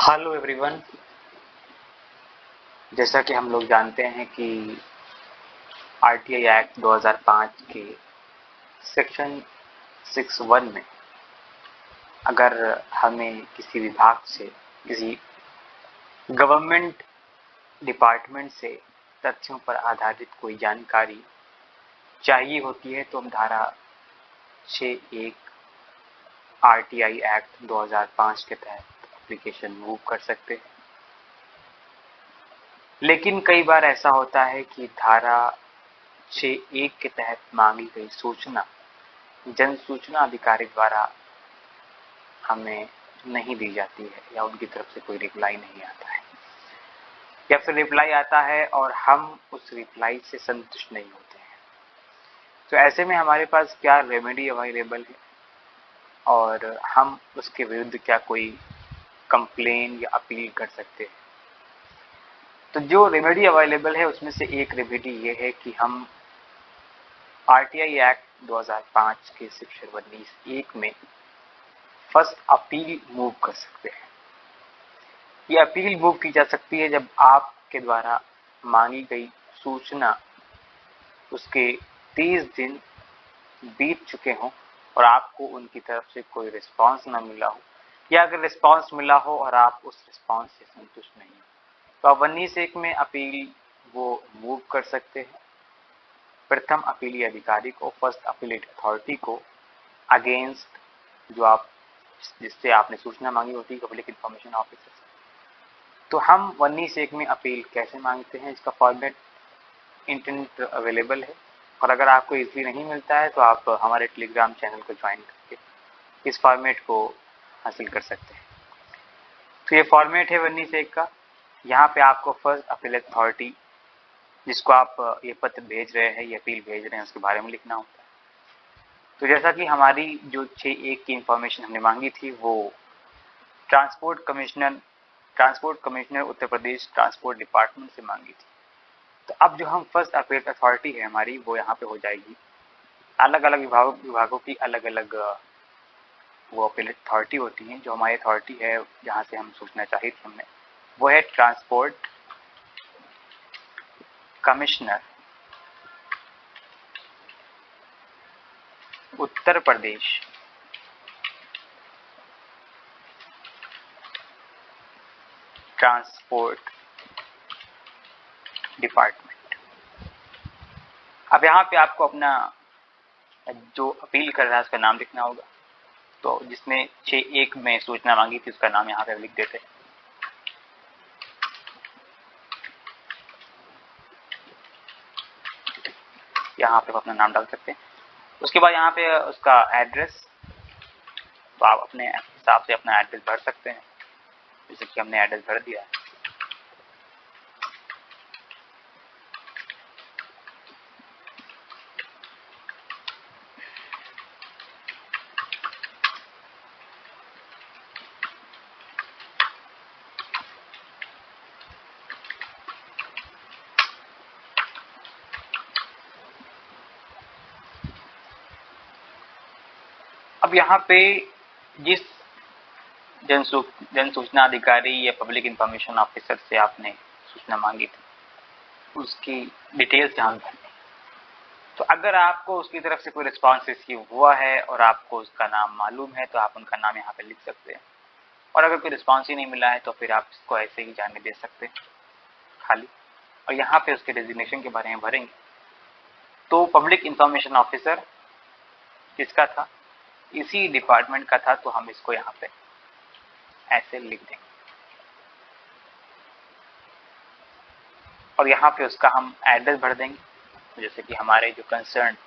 Hello everyone. जैसा कि हम लोग जानते हैं कि आरटीआई एक्ट 2005 के सेक्शन 61 में अगर हमें किसी विभाग से किसी गवर्नमेंट डिपार्टमेंट से तथ्यों पर आधारित कोई जानकारी चाहिए होती है तो हम धारा 6(1) आरटीआई एक्ट 2005 के तहत एप्लीकेशन मूव कर सकते हैं। लेकिन कई बार ऐसा होता है कि धारा 6(1) के तहत मांगी गई सूचना जन सूचना अधिकारी द्वारा हमें नहीं दी जाती है या उनकी तरफ से कोई रिप्लाई नहीं आता है, या फिर रिप्लाई आता है और हम उस रिप्लाई से संतुष्ट नहीं होते हैं। तो ऐसे में हमारे पास क्या रेमेडी अवेलेबल है और हम उसके विरुद्ध क्या कोई कंप्लेन या अपील कर सकते हैं। तो जो रेमेडी अवेलेबल है उसमें से एक रेमेडी ये है कि हम आरटीआई एक्ट 2005 के सेक्शन 19(1) में फर्स्ट अपील मूव कर सकते हैं। ये अपील मूव की जा सकती है जब आपके द्वारा मांगी गई सूचना उसके 30 दिन बीत चुके हों और आपको उनकी तरफ से कोई रिस्पांस ना मिला हो, या अगर रिस्पांस मिला हो और आप उस रिस्पांस से संतुष्ट नहीं हो तो आप 19(1) में अपील वो मूव कर सकते हैं। प्रथम अपीली अधिकारी को, फर्स्ट अपीलेट अथॉरिटी को अगेंस्ट जो आप जिससे आपने सूचना मांगी होती है पब्लिक इंफॉर्मेशन ऑफिसर से। तो हम 19(1) में अपील कैसे मांगते हैं, इसका फॉर्मेट इंटरनेट अवेलेबल है और अगर आपको इजीली नहीं मिलता है तो आप हमारे टेलीग्राम चैनल को ज्वाइन करके इस फॉर्मेट को हासिल कर सकते हैं। तो ये फॉर्मेट है 19(1) का। यहाँ पे आपको फर्स्ट अपीलेट अथॉरिटी जिसको आप ये पत्र भेज रहे हैं, ये अपील भेज रहे हैं, उसके बारे में लिखना होता है। तो जैसा कि हमारी जो 6(1) की इंफॉर्मेशन हमने मांगी थी वो transport commissioner Uttar Pradesh transport department से मांगी थी। तो अब जो हम फर्स्ट अपील अथॉरिटी है हमारी वो यहाँ पे हो जाएगी। अलग अलग विभागों की अलग अलग वो अपील अथॉरिटी होती है। जो हमारी अथॉरिटी है जहाँ से हम सूचना चाहिए थी हमने, वो है transport commissioner Uttar Pradesh transport department. अब यहाँ पे आपको अपना जो अपील कर रहा है उसका नाम लिखना होगा। तो जिसने 6(1) में सूचना मांगी थी उसका नाम यहाँ पे लिख देते हैं। यहाँ पे अपना नाम डाल सकते हैं। उसके बाद यहाँ पे उसका एड्रेस, तो आप अपने हिसाब से अपना एड्रेस भर सकते हैं, जैसे कि हमने एड्रेस भर दिया है। अब यहाँ पे जिस जन सूचना अधिकारी या पब्लिक इंफॉर्मेशन ऑफिसर से आपने सूचना मांगी थी उसकी डिटेल्स यहाँ भरनी। तो अगर आपको उसकी तरफ से कोई रिस्पांस रिसीव हुआ है और आपको उसका नाम मालूम है तो आप उनका नाम यहाँ पे लिख सकते हैं, और अगर कोई रिस्पांस ही नहीं मिला है तो फिर आप इसको ऐसे ही जाने दे सकते हैं खाली। और यहाँ पे उसके डेजिग्नेशन के बारे में भरेंगे। तो पब्लिक इंफॉर्मेशन ऑफिसर किसका था, इसी डिपार्टमेंट का था, तो हम इसको यहाँ पे ऐसे लिख देंगे। और यहाँ पे उसका हम एड्रेस भर देंगे, जैसे कि हमारे जो कंसर्न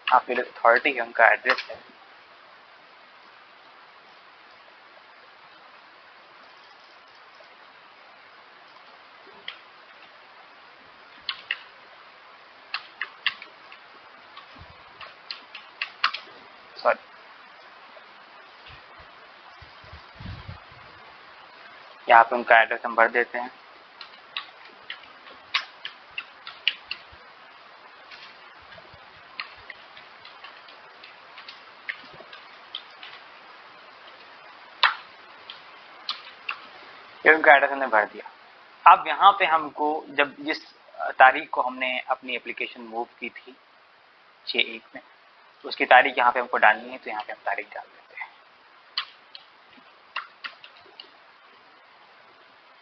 अपील अथॉरिटी है उनका एड्रेस है यहाँ पे उनका एड्रेस हम भर देते हैं। फिर उनका एड्रेस हमने भर दिया। अब यहाँ पे हमको जब जिस तारीख को हमने अपनी एप्लीकेशन मूव की थी 6/1 में, तो उसकी तारीख यहाँ पे हमको डालनी है, तो यहाँ पे हम तारीख डाल देते हैं।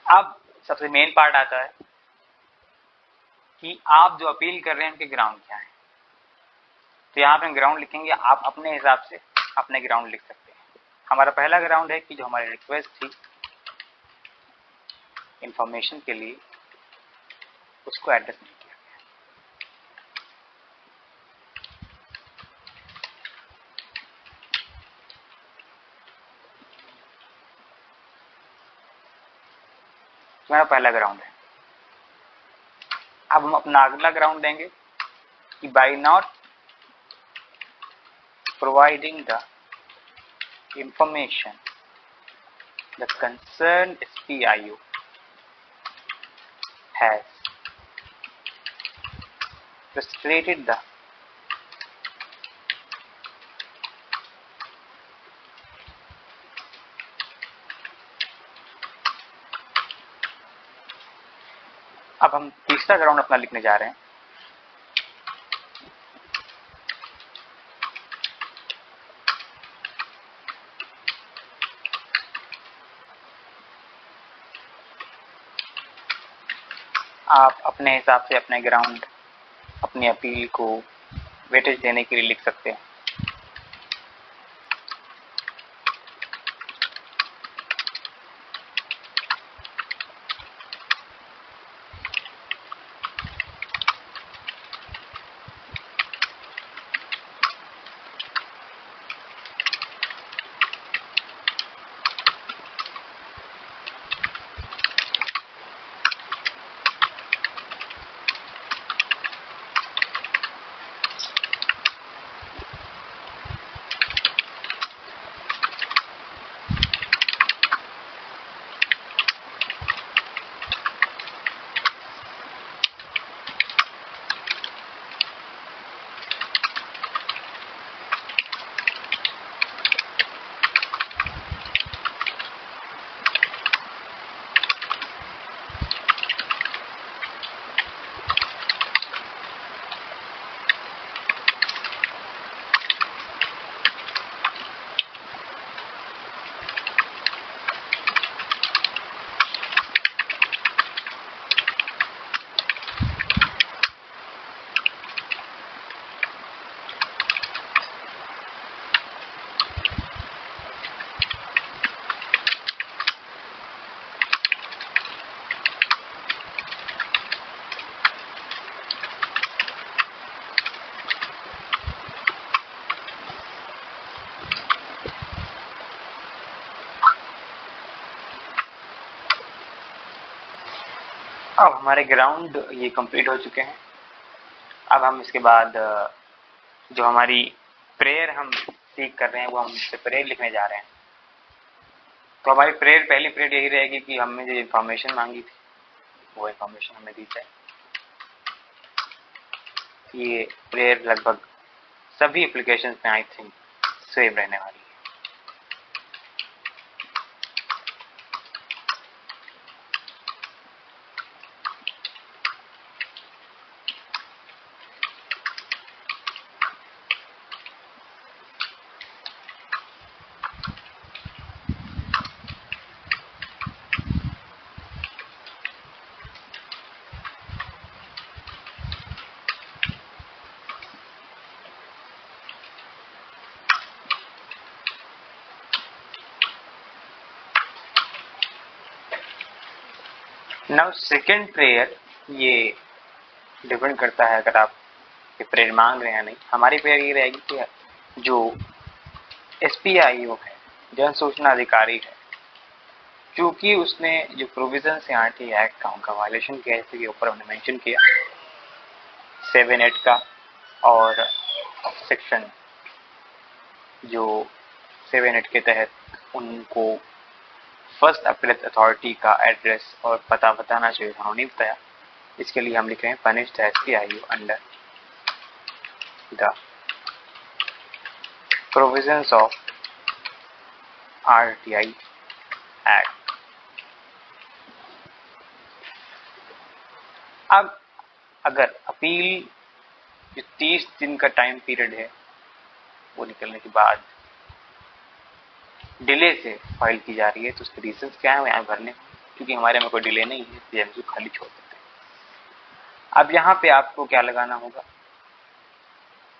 अब सबसे मेन पार्ट आता है कि आप जो अपील कर रहे हैं उनके ग्राउंड क्या है। तो यहाँ पे हम ग्राउंड लिखेंगे, आप अपने हिसाब से अपने ग्राउंड लिख सकते हैं। हमारा पहला ग्राउंड है कि जो हमारी रिक्वेस्ट थी इंफॉर्मेशन के लिए, उसको एड्रेस नहीं किया गया। तो मेरा पहला ग्राउंड है। अब हम अपना अगला ग्राउंड देंगे कि by not providing the information the concerned SPIO has frustrated the अब हम तीसरा ग्राउंड अपना लिखने जा रहे हैं। आप अपने हिसाब से अपने ग्राउंड, अपनी अपील को वेटेज देने के लिए लिख सकते हैं। अब हमारे ग्राउंड ये कंप्लीट हो चुके हैं। अब हम इसके बाद जो हमारी प्रेयर हम सीख कर रहे हैं, वो हम प्रेयर लिखने जा रहे हैं। तो हमारी प्रेयर, पहली प्रेयर यही रहेगी कि हमने जो इन्फॉर्मेशन मांगी थी वो इन्फॉर्मेशन हमें दी जाए। ये प्रेयर लगभग सभी एप्लीकेशंस में आई थिंक सेम रहने वाली है। नाउ सेकेंड प्रेयर, ये डिपेंड करता है अगर आप ये प्रेयर मांग रहे हैं या नहीं। हमारी प्रेयर ये रहेगी कि जो SPIO है, जन सूचना अधिकारी है, क्योंकि उसने जो प्रोविजन है RTI एक्ट का उनका वायलेशन किया, जैसे कि ऊपर हमने मेंशन किया 7(8) का, और सेक्शन जो 7(8) के तहत उनको फर्स्ट अपीलेट अथॉरिटी का एड्रेस और पता बताना चाहिए, उन्होंने नहीं बताया। इसके लिए हम लिख रहे हैं punish the SPIO under the provisions of RTI act अब अगर अपील जो 30 दिन का टाइम पीरियड है वो निकलने के बाद डिले से फाइल की जा रही है तो उसके रीजन क्या है यहाँ भरने, क्योंकि हमारे में कोई डिले नहीं है इसलिए हम उसको खाली छोड़ देते हैं। अब यहाँ पे आपको क्या लगाना होगा,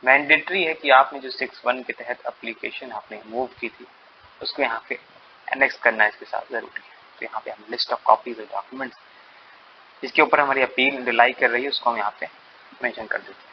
मैंडेटरी है कि आपने जो 6(1) के तहत एप्लीकेशन आपने मूव की थी उसको यहाँ पे एनेक्स करना इसके साथ जरूरी है। तो यहाँ पे हम list of copies of documents जिसके ऊपर हमारी अपील रिलाई कर रही है उसको हम यहाँ पे मेंशन कर देते हैं।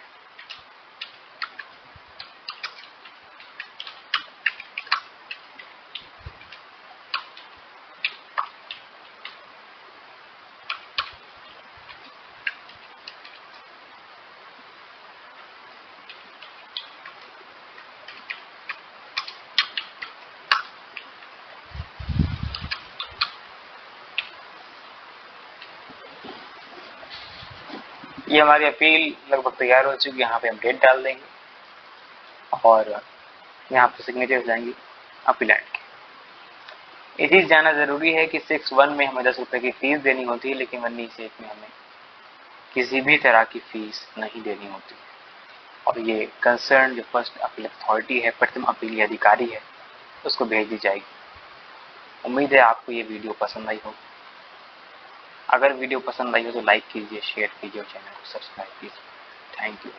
ये हमारी अपील लगभग तैयार हो चुकी है। यहाँ पे हम डेट डाल देंगे और यहाँ पे सिग्नेचर हो जाएंगी अपीलेंट की। ये चीज जानना जरूरी है कि 6(1) में हमें 10 रुपए की फीस देनी होती है, लेकिन 1(1) में हमें किसी भी तरह की फीस नहीं देनी होती है। और ये कंसर्न जो फर्स्ट अपील अथॉरिटी है, प्रथम अपीली अधिकारी है, उसको भेज दी जाएगी। उम्मीद है आपको ये वीडियो पसंद आई होगी। अगर वीडियो पसंद आई हो तो लाइक कीजिए, शेयर कीजिए और चैनल को सब्सक्राइब कीजिए। Thank you.